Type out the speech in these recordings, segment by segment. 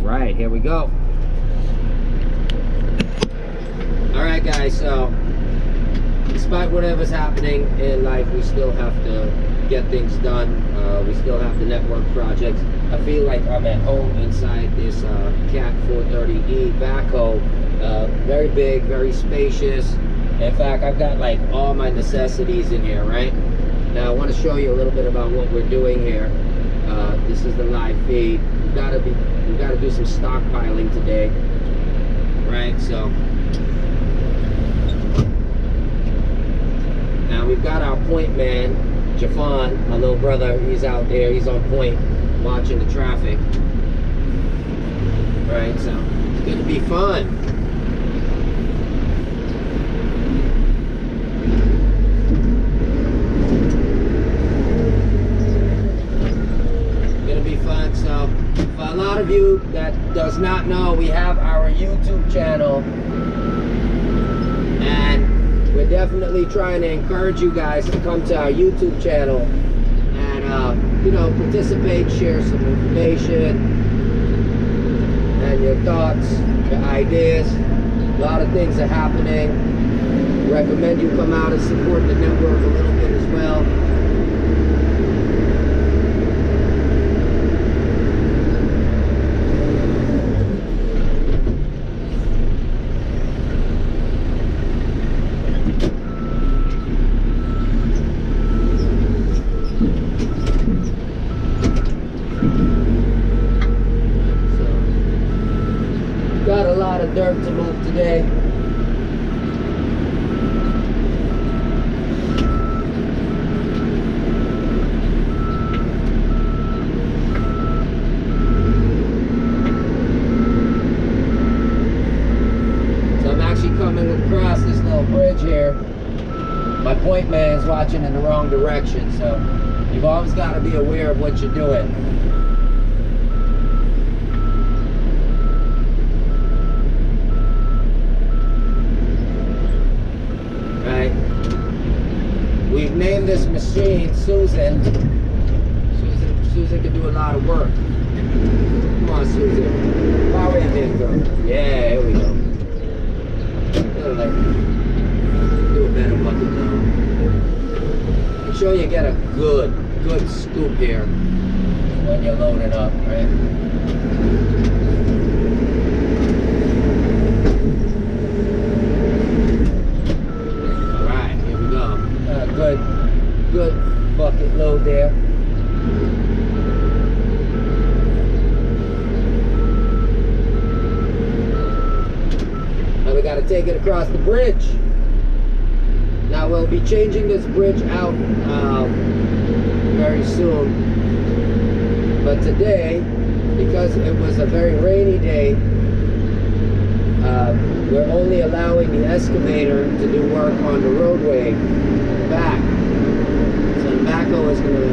right, here we go. All right, guys, so despite whatever's happening in life, we still have to get things done. We still have the network projects. I feel like I'm at home inside this Cat 430E backhoe. Very big, very spacious. In fact, I've got like all my necessities in here, right? Now I want to show you a little bit about what we're doing here. This is the live feed. We've got to do some stockpiling today, right? So now we've got our point man, Jafan, my little brother. He's out there. He's on point, watching the traffic. Right, so it's going to be fun. So for a lot of you that does not know, we have our YouTube channel, and we're definitely trying to encourage you guys to come to our YouTube channel and you know, participate, share some information and your thoughts, your ideas. A lot of things are happening. Recommend you come out and support the network a little bit as well. Dirt to move today. So I'm actually coming across this little bridge here. My point man's watching in the wrong direction, so you've always got to be aware of what you're doing. We've named this machine Susan. Susan can do a lot of work. Come on, Susan. Power in there, girl. Yeah, here we go. Do a better bucket now. Make sure you get a good scoop here when you're loading up, right? Good bucket load there. Now we got to take it across the bridge. Now we'll be changing this bridge out very soon. But today, because it was a very rainy day, we're only allowing the excavator to do work on the roadway back. So the backhoe is going to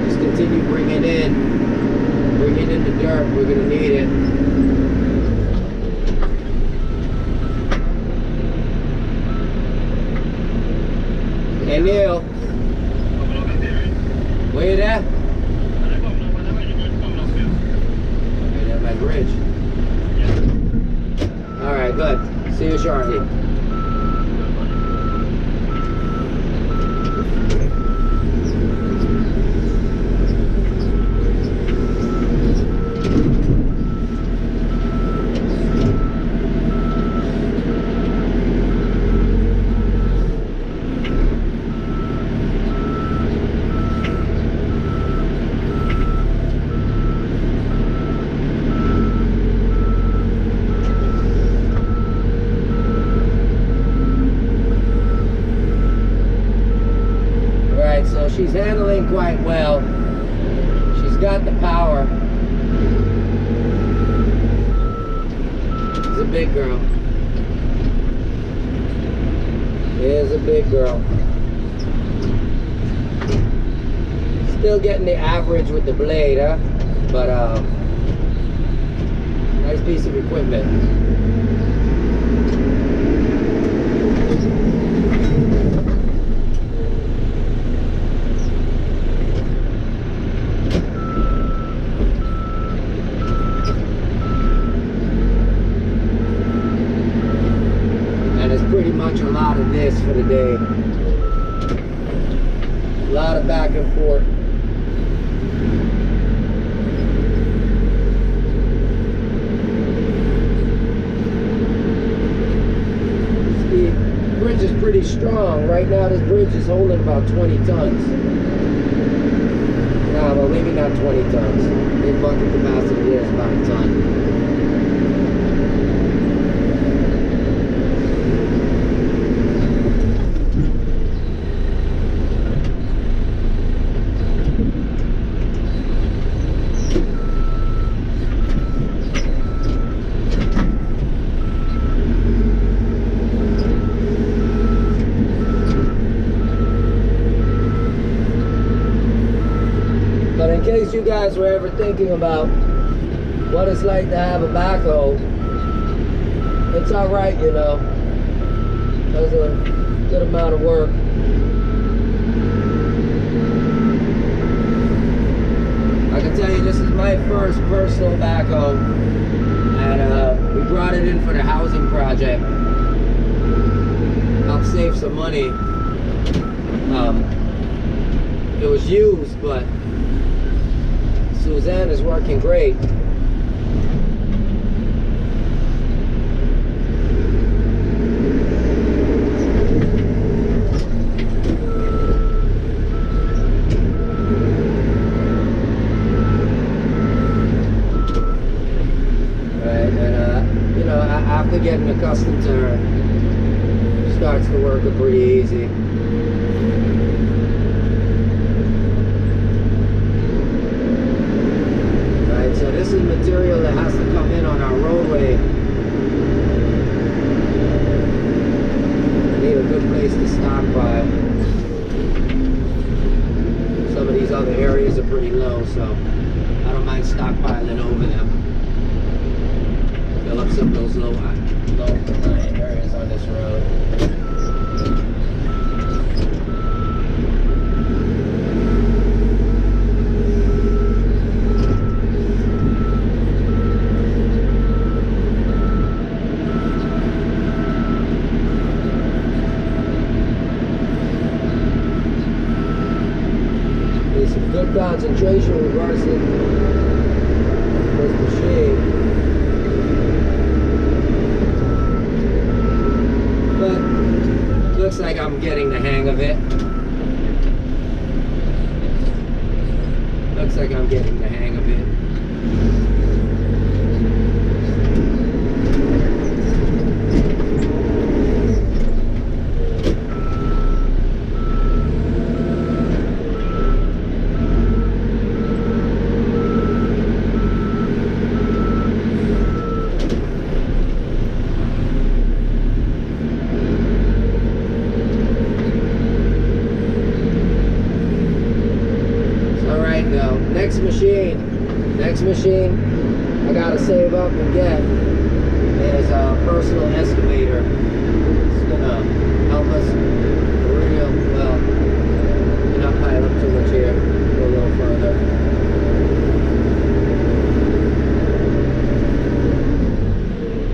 just continue bringing in the dirt. We're going to need it. Hey Neil, where you at? Okay, that's my bridge. All right, good. See you shortly. She's handling quite well. She's got the power. She's a big girl. Is a big girl. Still getting the average with the blade, huh? But nice piece of equipment. day. A lot of back and forth. The bridge is pretty strong. Right now this bridge is holding about 20 tons. No, well maybe not 20 tons. The bucket capacity here is about a ton. But in case you guys were ever thinking about what it's like to have a backhoe, it's alright, you know. Does a good amount of work. I can tell you this is my first personal backhoe, and we brought it in for the housing project. Help save some money. It was used, but Suzanne is working great. Right, and you know, after getting accustomed to her, she starts to work it pretty easy. So this is material that has to come in on our roadway. I need a good place to stockpile. Some of these other areas are pretty low, so I don't mind stockpiling over them. Fill up some of those low areas on this road. Good concentration in regards to this machine. But looks like I'm getting the hang of it. Looks like I'm getting the hang of it. Next machine I gotta save up and get is a personal excavator. It's gonna help us real well. Not pile up too much here. Go a little further.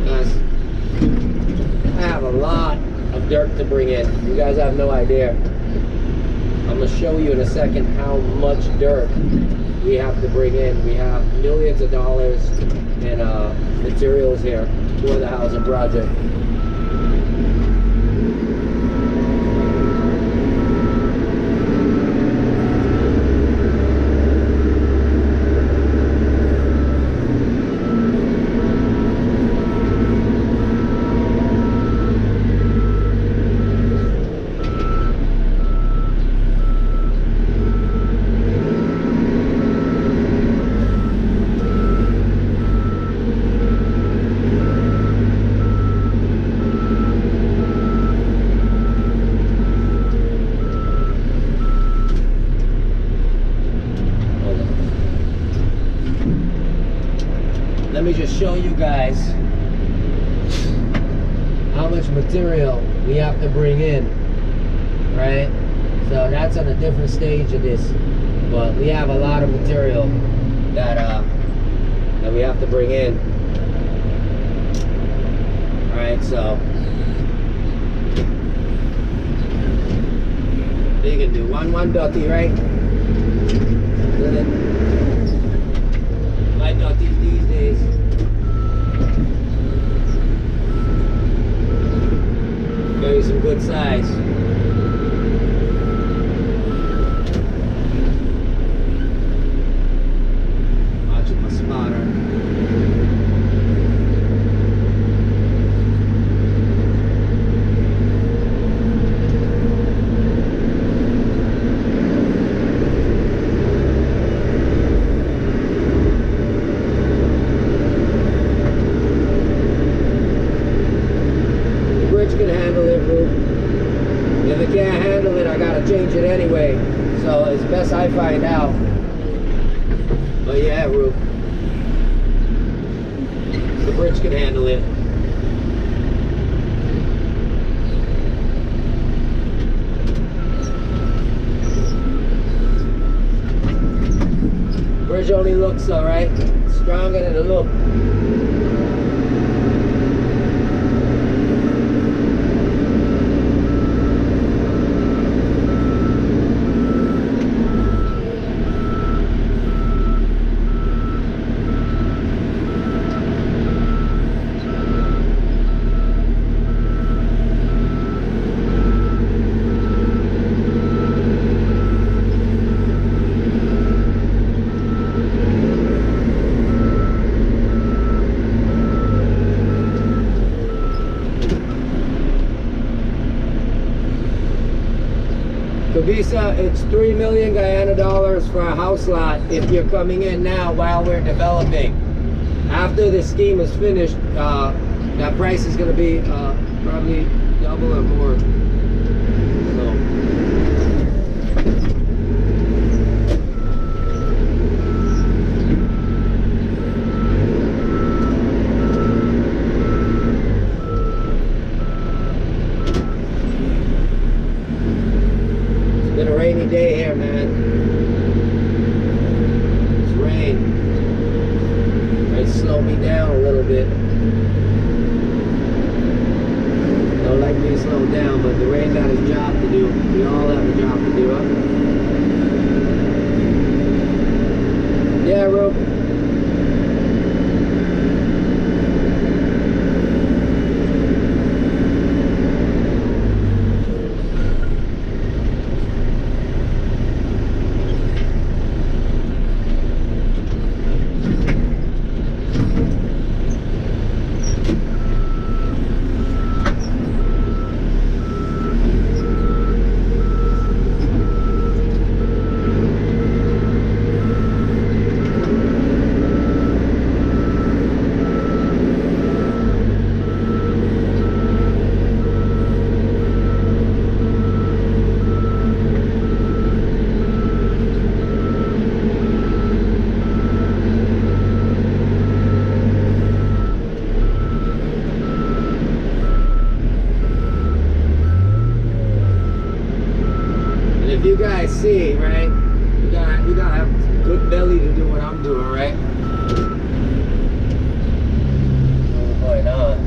Guys, I have a lot of dirt to bring in. You guys have no idea. I'm gonna show you in a second how much dirt we have to bring in. We have millions of dollars in materials here for the housing project. Let me just show you guys how much material we have to bring in, right? So that's on a different stage of this, but we have a lot of material that we have to bring in. All right, so What are you gonna do? 1-1 dirty, right? Good. My dirties these days. Carry some good size. Watching my spotter. Can handle it, Rube. If it can't handle it, I gotta change it anyway. So it's best I find out. But yeah, Rube. The bridge can handle it. Bridge only looks alright. Stronger than it looks. Visa, it's 3 million Guyana dollars for a house lot if you're coming in now while we're developing. After the scheme is finished, that price is going to be probably double or more. Rainy day here, man. It's rain. Might slow me down a little bit. Don't like me to slow down, but the rain got his job to do. We all have a job to do, huh? Yeah, Rope. If you guys see, right, you gotta have good belly to do what I'm doing, right? What's going on?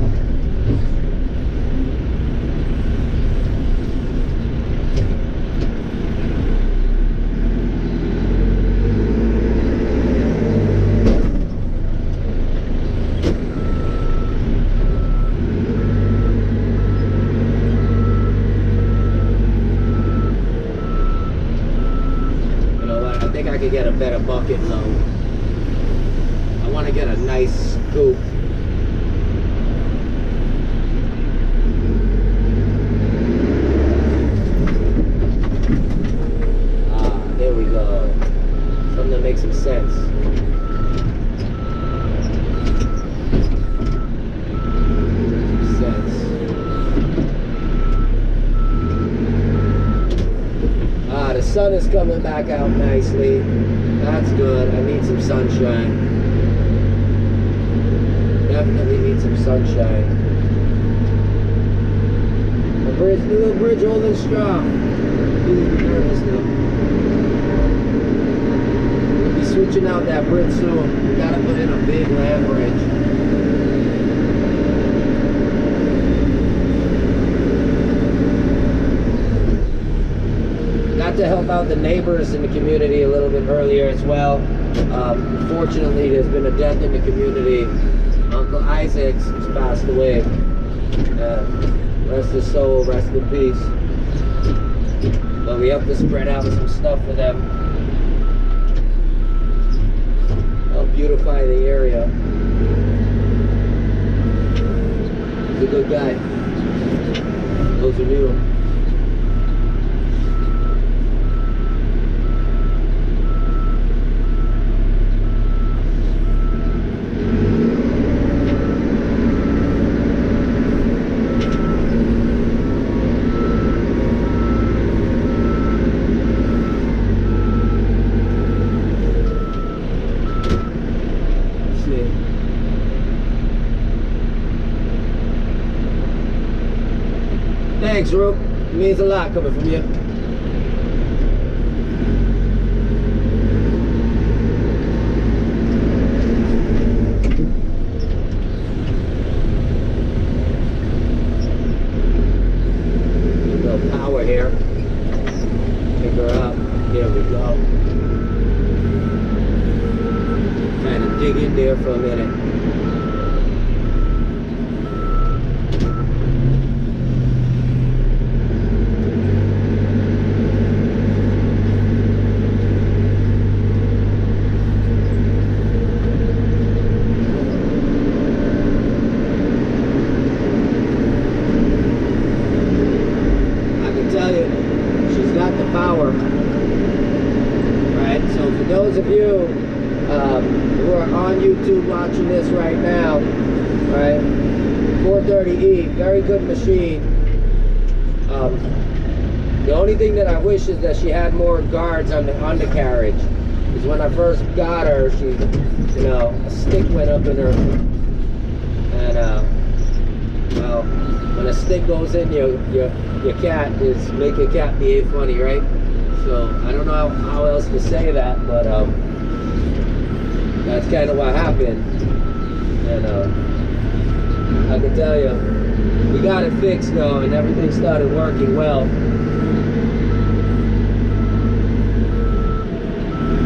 I could get a better bucket load. I want to get a nice scoop. There we go. Something that makes some sense. The sun is coming back out nicely. That's good. I need some sunshine. Definitely need some sunshine. The little bridge holding strong. Please be nervous now. We'll be switching out that bridge soon. We gotta put in a big land bridge. help out the neighbors in the community a little bit earlier as well. Unfortunately, there's been a death in the community. Uncle Isaac has passed away. Rest his soul, rest in peace. But we have to spread out some stuff for them. Help beautify the area. He's a good guy. Those who knew him. Thanks, Roop. It means a lot coming from you. A little power here. Pick her up. Here we go. Kind of dig in there for a minute. Those of you who are on YouTube watching this right now, right? 430E, very good machine. The only thing that I wish is that she had more guards on the undercarriage. Because when I first got her, she, you know, a stick went up in her, and well, when a stick goes in your cat, is make your cat behave funny, right? So I don't know how else to say that, but that's kind of what happened. And I can tell you, we got it fixed though, and everything started working well.